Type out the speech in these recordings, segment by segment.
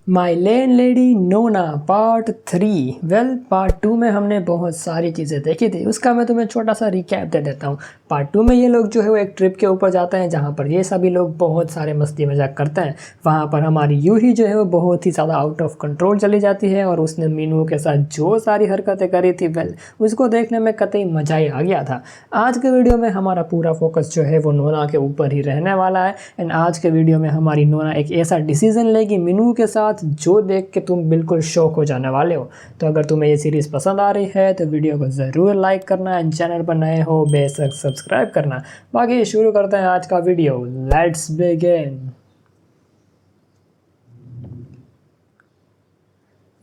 माई landlady Nona part 3। Part 2 में हमने बहुत सारी चीज़ें देखी थी, उसका मैं तुम्हें छोटा सा रिकैप दे देता हूँ। पार्ट 2 में ये लोग जो है वो एक ट्रिप के ऊपर जाते हैं जहाँ पर ये सभी लोग बहुत सारे मस्ती मजाक करते हैं। वहाँ पर हमारी यूही जो है वो बहुत ही ज़्यादा आउट ऑफ कंट्रोल चली जाती है और उसने मीनू के साथ जो सारी हरकतें करी थी उसको देखने में कतई मज़ा ही आ गया था। आज के वीडियो में हमारा पूरा फोकस जो है वो नोना के ऊपर ही रहने वाला है। एंड आज के वीडियो में हमारी नोना एक ऐसा डिसीजन लेगी मीनू के साथ जो देख के तुम बिल्कुल शॉक हो जाने वाले हो। तो अगर तुम्हें ये सीरीज़ पसंद आ रही है तो वीडियो को ज़रूर लाइक करना एंड चैनल पर नए हो बेशक सब्सक्राइब करना। बाकी शुरू करते हैं आज का वीडियो। Let's begin.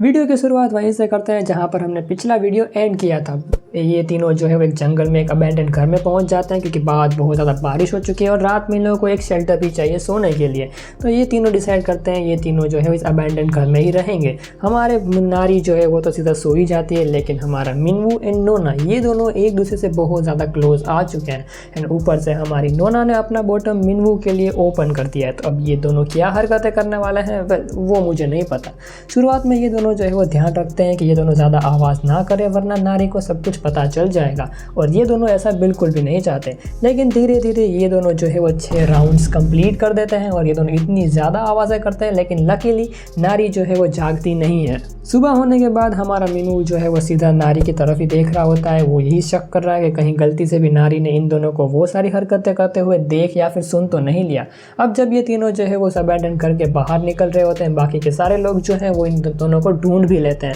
वीडियो की शुरुआत वहीं से करते हैं जहां पर हमने पिछला वीडियो एंड किया था। ये तीनों जो है वो एक जंगल में एक अबैंडन घर में पहुंच जाते हैं क्योंकि बाहर बहुत ज़्यादा बारिश हो चुकी है और रात में इन लोगों को एक शेल्टर भी चाहिए सोने के लिए। तो ये तीनों डिसाइड करते हैं ये तीनों जो है इस अबैंडन घर में ही रहेंगे। हमारे नारी जो है वो तो सीधा सो ही जाती है, लेकिन हमारा मिनवू एंड नोना ये दोनों एक दूसरे से बहुत ज़्यादा क्लोज आ चुके हैं। एंड ऊपर से हमारी नोना ने अपना बॉटम मिनवू के लिए ओपन कर दिया है। तो अब ये दोनों क्या हरकतें करने वाले हैं वो मुझे नहीं पता। शुरुआत में ये दोनों जो है वो ध्यान रखते हैं कि ये दोनों ज़्यादा आवाज़ ना करें वरना नारी को सब कुछ पता चल जाएगा, और ये दोनों ऐसा बिल्कुल भी नहीं चाहते। लेकिन धीरे धीरे ये दोनों जो है वो 6 राउंड्स कंप्लीट कर देते हैं और ये दोनों इतनी ज़्यादा आवाज़ें करते हैं, लेकिन लकीली नारी जो है वो जागती नहीं है। सुबह होने के बाद हमारा मीनू जो है वो सीधा नारी की तरफ ही देख रहा होता है। वो यही शक कर रहा है कि कहीं गलती से भी नारी ने इन दोनों को वो सारी हरकतें करते हुए देख या फिर सुन तो नहीं लिया। अब जब ये तीनों जो है वो अबैंडन करके बाहर निकल रहे होते हैं, बाकी के सारे लोग जो हैं वो इन दोनों को ढूंढ भी लेते हैं।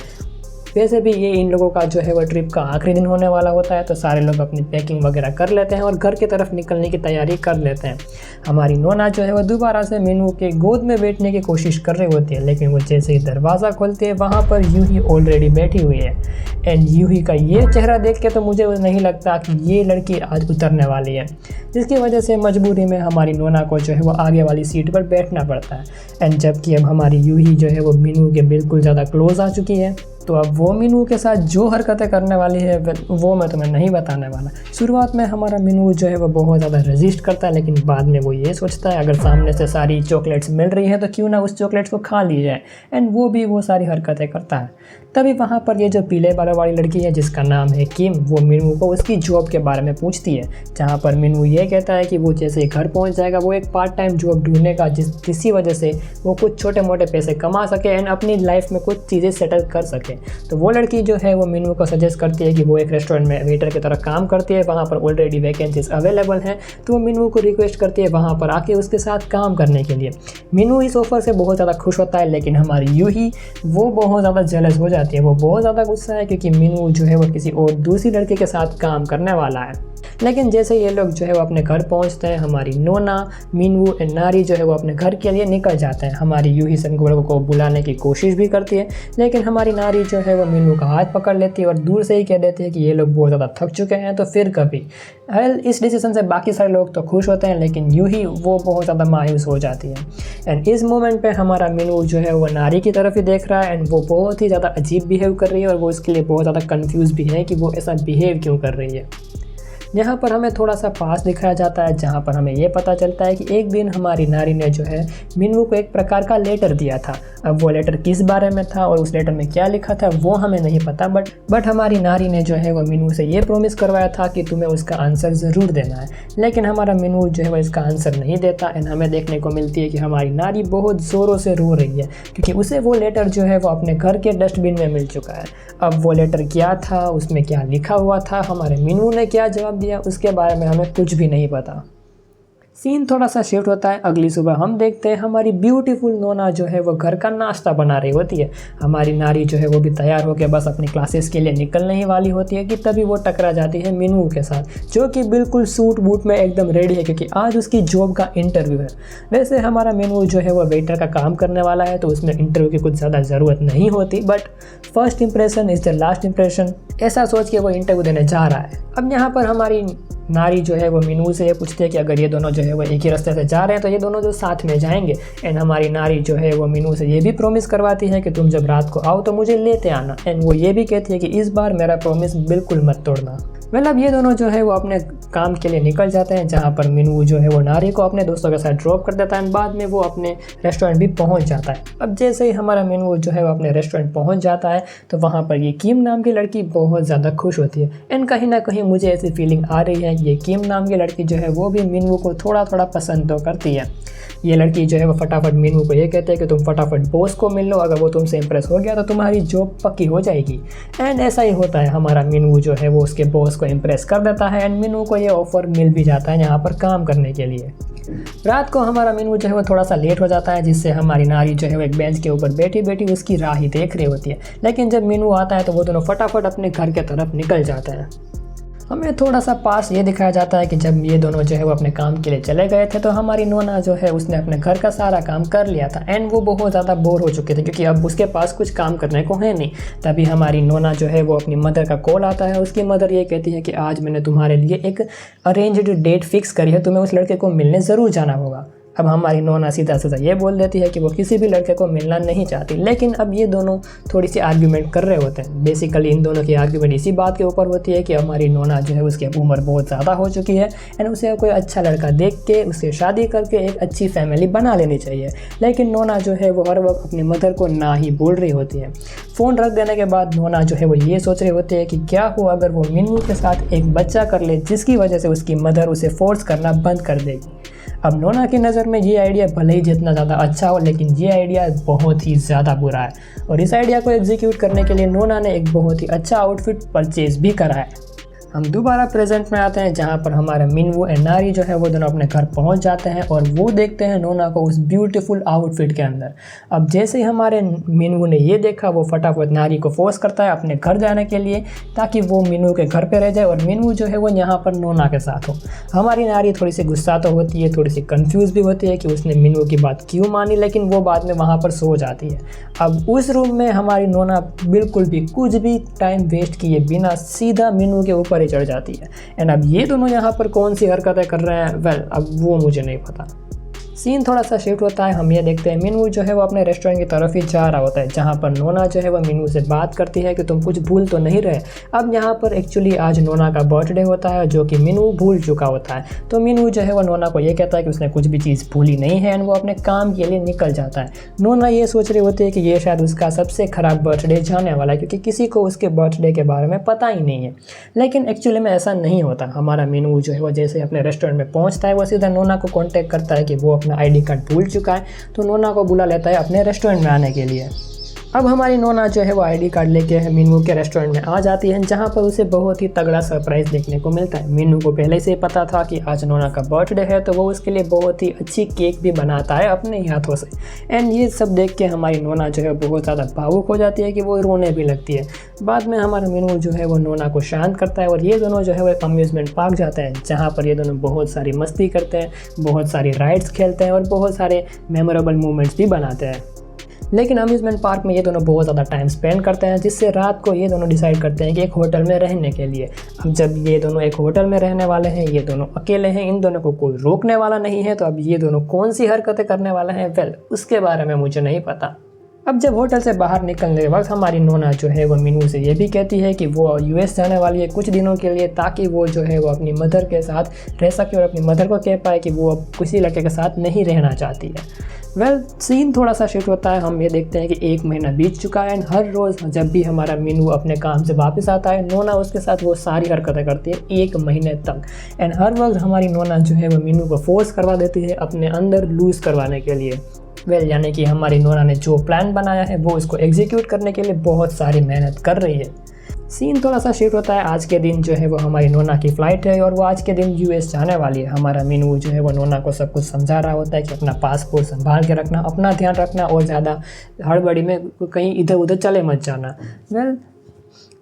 वैसे भी ये इन लोगों का जो है वो ट्रिप का आखिरी दिन होने वाला होता है, तो सारे लोग अपनी पैकिंग वगैरह कर लेते हैं और घर की तरफ निकलने की तैयारी कर लेते हैं। हमारी नोना जो है वो दोबारा से मीनू के गोद में बैठने की कोशिश कर रही होती है, लेकिन वो जैसे ही दरवाज़ा खोलती है वहाँ पर यूही ऑलरेडी बैठी हुई है। एंड यूही का ये चेहरा देख के तो मुझे नहीं लगता कि ये लड़की आज उतरने वाली है, जिसकी वजह से मजबूरी में हमारी नोना को जो है वो आगे वाली सीट पर बैठना पड़ता है। एंड जबकि अब हमारी यूही जो है वो मीनू के बिल्कुल ज़्यादा क्लोज आ चुकी है, तो अब वो मीनू के साथ जो हरकतें करने वाली है वो मैं तुम्हें नहीं बताने वाला। शुरुआत में हमारा मीनू जो है वो बहुत ज़्यादा रेजिस्ट करता है, लेकिन बाद में वो ये सोचता है अगर सामने से सारी चॉकलेट्स मिल रही है तो क्यों ना उस चॉकलेट्स को खा ली जाए। एंड वो भी वो सारी हरकतें करता है। तभी वहाँ पर ये जो पीले बालों वाली लड़की है जिसका नाम है किम, वो मीनू को उसकी जॉब के बारे में पूछती है, जहाँ पर मीनू ये कहता है कि वो जैसे घर पहुँच जाएगा वो एक पार्ट टाइम जॉब ढूंढने का जिसकी वजह से वो कुछ छोटे मोटे पैसे कमा सके एंड अपनी लाइफ में कुछ चीज़ें सेटल कर सके। तो वो लड़की जो है वो मीनू को सजेस्ट करती है कि वो एक रेस्टोरेंट में वेटर की तरह काम करती है, वहाँ पर ऑलरेडी वैकेंसीज अवेलेबल हैं। तो वो मीनू को रिक्वेस्ट करती है वहाँ पर आके उसके साथ काम करने के लिए। मीनू इस ऑफर से बहुत ज़्यादा खुश होता है, लेकिन हमारी यूही वो बहुत ज़्यादा जेलस हो जाती है। वो बहुत ज़्यादा गुस्सा है क्योंकि मीनू जो है वो किसी और दूसरी लड़के के साथ काम करने वाला है। लेकिन जैसे ये लोग जो है वो अपने घर पहुंचते हैं, हमारी नोना, मीनू एंड नारी जो है वो अपने घर के लिए निकल जाते हैं। हमारी यूही संगोड़ों को बुलाने की कोशिश भी करती है, लेकिन हमारी नारी जो है वो मीनू का हाथ पकड़ लेती है और दूर से ही कह देती है कि ये लोग बहुत ज़्यादा थक चुके हैं तो फिर कभी। इस डिसीजन से बाकी सारे लोग तो खुश होते हैं, लेकिन यूही वो बहुत ज़्यादा मायूस हो जाती है। एंड इस मोमेंट पे हमारा मीनू जो है वो नारी की तरफ ही देख रहा है एंड वो बहुत ही ज़्यादा अजीब बिहेव कर रही है और वो इसके लिए बहुत ज़्यादा कन्फ्यूज़ भी है कि वो ऐसा बिहेव क्यों कर रही है। यहाँ पर हमें थोड़ा सा पास दिखाया जाता है, जहाँ पर हमें ये पता चलता है कि एक दिन हमारी नारी ने जो है मीनू को एक प्रकार का लेटर दिया था। अब वो लेटर किस बारे में था और उस लेटर में क्या लिखा था वो हमें नहीं पता, बट हमारी नारी ने जो है वो मीनू से ये प्रॉमिस करवाया था कि तुम्हें उसका आंसर ज़रूर देना है। लेकिन हमारा मीनू जो है वो इसका आंसर नहीं देता एंड हमें देखने को मिलती है कि हमारी नारी बहुत ज़ोरों से रो रही है क्योंकि उसे वो लेटर जो है वो अपने घर के डस्टबिन में मिल चुका है। अब वो लेटर क्या था, उसमें क्या लिखा हुआ था, हमारे मीनू ने क्या जवाब दिया, उसके बारे में हमें कुछ भी नहीं पता। सीन थोड़ा सा शिफ्ट होता है। अगली सुबह हम देखते हैं हमारी ब्यूटीफुल नोना जो है वो घर का नाश्ता बना रही होती है। हमारी नारी जो है वो भी तैयार होकर बस अपनी क्लासेस के लिए निकलने ही वाली होती है कि तभी वो टकरा जाती है मीनू के साथ, जो कि बिल्कुल सूट बूट में एकदम रेडी है क्योंकि आज उसकी जॉब का इंटरव्यू है। वैसे हमारा मीनू जो है वो वेटर का काम करने वाला है तो उसमें इंटरव्यू की कुछ ज़्यादा ज़रूरत नहीं होती, but first impression is the last impression, ऐसा सोच के वो इंटरव्यू देने जा रहा है। अब यहाँ पर हमारी नारी जो है वो मीनू से ये पूछती है कि अगर ये दोनों जो है वो एक ही रास्ते से जा रहे हैं तो ये दोनों जो साथ में जाएंगे। एंड हमारी नारी जो है वो मीनू से ये भी प्रॉमिस करवाती है कि तुम जब रात को आओ तो मुझे लेते आना। एंड वो ये भी कहती है कि इस बार मेरा प्रॉमिस बिल्कुल मत तोड़ना। वेल अब ये दोनों जो है वो अपने काम के लिए निकल जाते हैं, जहाँ पर मिनवू जो है वो नारी को अपने दोस्तों के साथ ड्रॉप कर देता है। बाद में वो अपने रेस्टोरेंट भी पहुँच जाता है। अब जैसे ही हमारा मिनवू जो है वो अपने रेस्टोरेंट पहुँच जाता है तो वहाँ पर ये किम नाम की लड़की बहुत ज़्यादा खुश होती है। एंड कहीं ना कहीं मुझे ऐसी फीलिंग आ रही है ये किम नाम की लड़की जो है वो भी मिनवू को थोड़ा थोड़ा पसंद तो करती है। ये लड़की जो है वो फटाफट मिनवू को ये कहते हैं कि तुम फटाफट बॉस को मिल लो, अगर वो तुमसे इंप्रेस हो गया तो तुम्हारी जॉब पक्की हो जाएगी। एंड ऐसा ही होता है, हमारा मिनवू जो है वो उसके बॉस को इंप्रेस कर देता है एंड मिनवू को ये ऑफ़र मिल भी जाता है यहाँ पर काम करने के लिए। रात को हमारा मिनवू जो है वो थोड़ा सा लेट हो जाता है, जिससे हमारी नारी जो है वो एक बेंच के ऊपर बैठी बैठी उसकी राह ही देख रही होती है। लेकिन जब मिनवू आता है तो वो दोनों फटाफट अपने घर के तरफ निकल जाते हैं। हमें थोड़ा सा पास ये दिखाया जाता है कि जब ये दोनों जो है वो अपने काम के लिए चले गए थे तो हमारी नोना जो है उसने अपने घर का सारा काम कर लिया था एंड वो बहुत ज़्यादा बोर हो चुके थे क्योंकि अब उसके पास कुछ काम करने को है नहीं। तभी हमारी नोना जो है वो अपनी मदर का कॉल आता है। उसकी मदर ये कहती है कि आज मैंने तुम्हारे लिए एक अरेंज्ड डेट फिक्स करी है, तुम्हें उस लड़के को मिलने ज़रूर जाना होगा। अब हमारी नोना सीधा सीधा ये बोल देती है कि वो किसी भी लड़के को मिलना नहीं चाहती। लेकिन अब ये दोनों थोड़ी सी आर्ग्यूमेंट कर रहे होते हैं। बेसिकली इन दोनों की आर्ग्यूमेंट इसी बात के ऊपर होती है कि हमारी नोना जो है उसकी उम्र बहुत ज़्यादा हो चुकी है एंड उसे कोई अच्छा लड़का देख के उससे शादी करके एक अच्छी फैमिली बना लेनी चाहिए। लेकिन नोना जो है वो हर वक्त अपनी मदर को ना ही बोल रही होती है। फ़ोन रख देने के बाद नोना जो है वो ये सोच रही होती है कि क्या हो अगर वो मिनवू के साथ एक बच्चा कर ले, जिसकी वजह से उसकी मदर उसे फोर्स करना बंद कर देगी। अब नोना की नज़र में ये आइडिया भले ही जितना ज़्यादा अच्छा हो, लेकिन ये आइडिया बहुत ही ज़्यादा बुरा है और इस आइडिया को एग्जीक्यूट करने के लिए नोना ने एक बहुत ही अच्छा आउटफिट परचेज भी करा है। हम दोबारा प्रेजेंट में आते हैं, जहाँ पर हमारा मिनवू एंड नारी जो है वो दोनों अपने घर पहुँच जाते हैं और वो देखते हैं नोना को उस ब्यूटीफुल आउटफिट के अंदर। अब जैसे ही हमारे मिनवू ने ये देखा, वो फटाफट नारी को फोर्स करता है अपने घर जाने के लिए ताकि वो मिनवू के घर पे रह जाए और मिनवू जो है वो यहाँ पर नोना के साथ हो। हमारी नारी थोड़ी सी गुस्सा तो होती है, थोड़ी सी कन्फ्यूज़ भी होती है कि उसने मिनवू की बात क्यों मानी, लेकिन वो बाद में वहाँ पर सो जाती है। अब उस रूम में हमारी नोना बिल्कुल भी कुछ भी टाइम वेस्ट किए बिना सीधा मिनवू के ऊपर चढ़ जाती है। एंड अब ये दोनों यहाँ पर कौन सी हरकतें कर रहे हैं, वेल अब वो मुझे नहीं पता। सीन थोड़ा सा शिफ्ट होता है। हम ये देखते हैं मिनवू जो है वो अपने रेस्टोरेंट की तरफ ही जा रहा होता है, जहाँ पर नोना जो है वो मिनवू से बात करती है कि तुम कुछ भूल तो नहीं रहे। अब यहाँ पर एक्चुअली आज नोना का बर्थडे होता है जो कि मिनवू भूल चुका होता है। तो मिनवू जो है वो नोना को ये कहता है कि उसने कुछ भी चीज़ भूली नहीं है एंड वो अपने काम के लिए निकल जाता है। नोना ये सोच रही होती है कि ये शायद उसका सबसे ख़राब बर्थडे जाने वाला है क्योंकि किसी को उसके बर्थडे के बारे में पता ही नहीं है। लेकिन एक्चुअली में ऐसा नहीं होता। हमारा मिनवू जो है वो जैसे अपने रेस्टोरेंट में पहुँचता है वो सीधा नोना को कॉन्टैक्ट करता है कि वो अपना ID कार्ड भूल चुका है, तो नोना को बुला लेता है अपने रेस्टोरेंट में आने के लिए। अब हमारी नोना जो है वो ID कार्ड लेके मिनवू के रेस्टोरेंट में आ जाती है, जहाँ पर उसे बहुत ही तगड़ा सरप्राइज़ देखने को मिलता है। मिनवू को पहले से ही पता था कि आज नोना का बर्थडे है, तो वो उसके लिए बहुत ही अच्छी केक भी बनाता है अपने हाथों से। एंड ये सब देख के हमारी नोना जो है बहुत ज़्यादा भावुक हो जाती है कि वो रोने भी लगती है। बाद में हमारा मिनवू जो है वो नोना को शांत करता है और ये दोनों जो है वो एक अम्यूज़मेंट पार्क जाते हैं, जहाँ पर ये दोनों बहुत सारी मस्ती करते हैं, बहुत सारी राइड्स खेलते हैं और बहुत सारे मेमोरेबल मोमेंट्स भी बनाते हैं। लेकिन अम्यूज़मेंट पार्क में ये दोनों बहुत ज़्यादा टाइम स्पेंड करते हैं, जिससे रात को ये दोनों डिसाइड करते हैं कि एक होटल में रहने के लिए। अब जब ये दोनों एक होटल में रहने वाले हैं, ये दोनों अकेले हैं, इन दोनों को कोई रोकने वाला नहीं है, तो अब ये दोनों कौन सी हरकतें करने वाले हैं, वेल उसके बारे में मुझे नहीं पता। अब जब होटल से बाहर निकलने के वक्त हमारी नोना जो है वो मिनवू से ये भी कहती है कि वो US जाने वाली है कुछ दिनों के लिए, ताकि वो जो है वो अपनी मदर के साथ रह सके और अपनी मदर को कह पाए कि वो अब किसी लड़के के साथ नहीं रहना चाहती है। वेल सीन थोड़ा सा शिफ्ट होता है। हम ये देखते हैं कि 1 महीना बीत चुका है एंड हर रोज़ जब भी हमारा मिनवू अपने काम से वापस आता है, नोना उसके साथ वो सारी हरकतें करती है 1 महीने तक। एंड हर वक्त हमारी नोना जो है वो मिनवू को फोर्स करवा देती है अपने अंदर लूज़ करवाने के लिए। वेल यानी कि हमारी नोना ने जो प्लान बनाया है वो उसको एग्जीक्यूट करने के लिए बहुत सारी मेहनत कर रही है। सीन थोड़ा सा शिफ्ट होता है। आज के दिन जो है वो हमारी नोना की फ़्लाइट है और वो आज के दिन US जाने वाली है। हमारा मिनवू जो है वो नोना को सब कुछ समझा रहा होता है कि अपना पासपोर्ट संभाल के रखना, अपना ध्यान रखना और ज़्यादा हड़बड़ी में कहीं इधर उधर चले मत जाना। वेल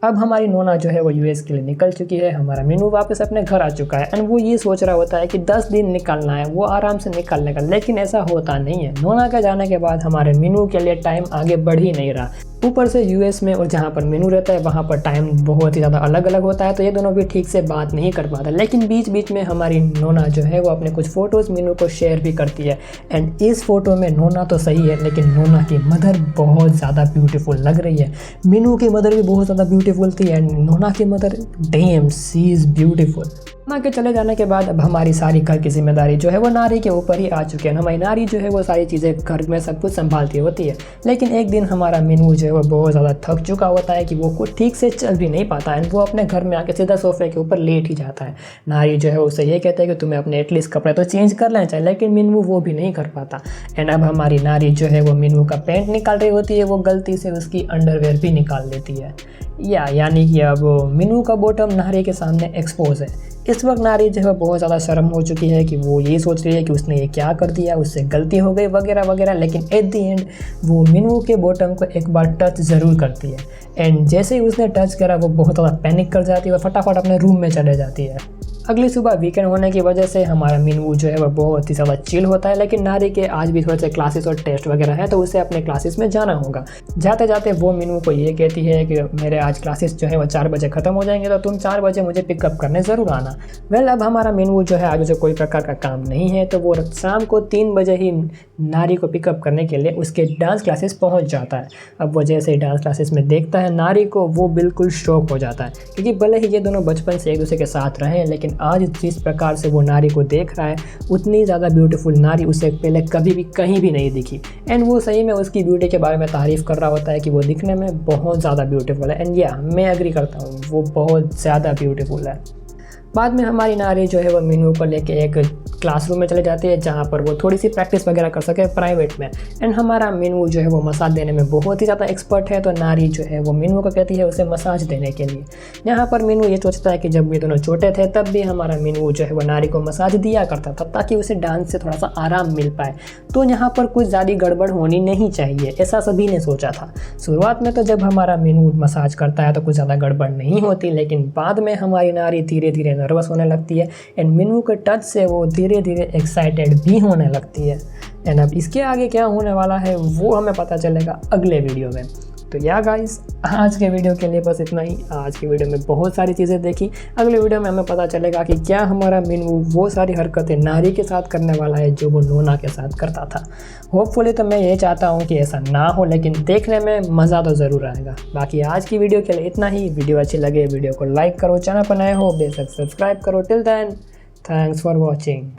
अब हमारी नोना जो है वो US के लिए निकल चुकी है। हमारा मिनवू वापस अपने घर आ चुका है एंड वो ये सोच रहा होता है कि 10 दिन निकलना है, वो आराम से निकलने का, लेकिन ऐसा होता नहीं है। नोना के जाने के बाद हमारे मिनवू के लिए टाइम आगे बढ़ ही नहीं रहा ऊपर से यूएस में और जहाँ पर मीनू रहता है वहाँ पर टाइम बहुत ही ज़्यादा अलग अलग होता है, तो ये दोनों भी ठीक से बात नहीं कर पाता। लेकिन बीच बीच में हमारी नोना जो है वो अपने कुछ फ़ोटोज़ मीनू को शेयर भी करती है। एंड इस फोटो में नोना तो सही है, लेकिन नोना की मदर बहुत ज़्यादा ब्यूटीफुल लग रही है। मीनू की मदर भी बहुत ज़्यादा ब्यूटीफुल थी एंड नोना की mother damn she is beautiful. Nona के चले जाने के बाद अब हमारी सारी घर की जिम्मेदारी जो है वो नारी के ऊपर ही आ चुकी है। हमारी नारी जो है वो सारी चीज़ें घर में सब कुछ संभालती होती है। लेकिन एक दिन हमारा मीनू जो है वो बहुत ज़्यादा थक चुका होता है कि वो कुछ ठीक से चल भी नहीं पाता है। वो अपने घर में आके सीधा सोफे के ऊपर लेट ही जाता है। नारी जो है उससे ये कहता है कि तुम्हें अपने एटलीस्ट कपड़े तो चेंज कर लेना चाहिए, लेकिन मीनू वो भी नहीं कर पाता। एंड अब हमारी नारी जो है वो मीनू का पैंट निकाल रही होती है, वो गलती से उसकी अंडरवेयर भी निकाल देती है। यानी कि अब मीनू का बॉटम नारी के सामने एक्सपोज है। इस वक्त नारी जो है बहुत ज़्यादा शर्म हो चुकी है कि वो ये सोच रही है कि उसने ये क्या कर दिया, उससे गलती हो गई वगैरह वगैरह। लेकिन एट दी एंड वो मीनू के बॉटम को एक बार टच ज़रूर करती है। एंड जैसे ही उसने टच करा वो बहुत ज़्यादा पैनिक कर जाती है और फटाफट अपने रूम में चले जाती है। अगली सुबह वीकेंड होने की वजह से हमारा मीनू जो है वह बहुत ही ज़्यादा चिल होता है। लेकिन नारी के आज भी थोड़े से क्लासेस और टेस्ट वगैरह है, तो उसे अपने क्लासेस में जाना होगा। जाते जाते वो मीनू को ये कहती है कि मेरे आज क्लासेस जो है वो 4 बजे ख़त्म हो जाएंगे, तो तुम 4 बजे मुझे पिकअप करने ज़रूर आना। वेल अब हमारा मीनू जो है आगे से कोई प्रकार का काम नहीं है, तो वो शाम को 3 बजे ही नारी को पिकअप करने के लिए उसके डांस क्लासेस पहुँच जाता है। अब वो जैसे ही डांस क्लासेस में देखता है नारी को, वो बिल्कुल शॉक हो जाता है, क्योंकि भले ही ये दोनों बचपन से एक दूसरे के साथ रहे हैं, लेकिन आज जिस प्रकार से वो नारी को देख रहा है उतनी ज़्यादा ब्यूटीफुल नारी उसे पहले कभी भी कहीं भी नहीं दिखी। एंड वो सही में उसकी ब्यूटी के बारे में तारीफ़ कर रहा होता है कि वो दिखने में बहुत ज़्यादा ब्यूटीफुल है। एंड मैं एग्री करता हूँ, वो बहुत ज़्यादा ब्यूटीफुल है। बाद में हमारी नारी जो है वो मीनू को लेके एक क्लासरूम में चले जाती है, जहाँ पर वो थोड़ी सी प्रैक्टिस वगैरह कर सके प्राइवेट में। एंड हमारा मीनू जो है वो मसाज देने में बहुत ही ज़्यादा एक्सपर्ट है, तो नारी जो है वो मीनू को कहती है उसे मसाज देने के लिए। यहाँ पर मीनू ये सोचता है कि जब ये दोनों छोटे थे तब भी हमारा मीनू जो है वो नारी को मसाज दिया करता था, ताकि उसे डांस से थोड़ा सा आराम मिल पाए। तो यहाँ पर कुछ ज़्यादा गड़बड़ होनी नहीं चाहिए, ऐसा सभी ने सोचा था। शुरुआत में तो जब हमारा मीनू मसाज करता है तो कुछ ज़्यादा गड़बड़ नहीं होती, लेकिन बाद में हमारी नारी धीरे धीरे नर्वस होने लगती है। एंड मीनू के टच से वो धीरे धीरे एक्साइटेड भी होने लगती है। एंड अब इसके आगे क्या होने वाला है वो हमें पता चलेगा अगले वीडियो में। तो गाइस, आज के वीडियो के लिए बस इतना ही। आज की वीडियो में बहुत सारी चीज़ें देखी, अगले वीडियो में हमें पता चलेगा कि क्या हमारा मीनू वो सारी हरकतें नारी के साथ करने वाला है जो वो नोना के साथ करता था। होपफुली तो मैं ये चाहता हूँ कि ऐसा ना हो, लेकिन देखने में मज़ा तो ज़रूर आएगा। बाकी आज की वीडियो के लिए इतना ही। वीडियो अच्छी लगे वीडियो को लाइक करो, चैनल पर नए हो बेशक सब्सक्राइब करो। Till then, thanks for watching.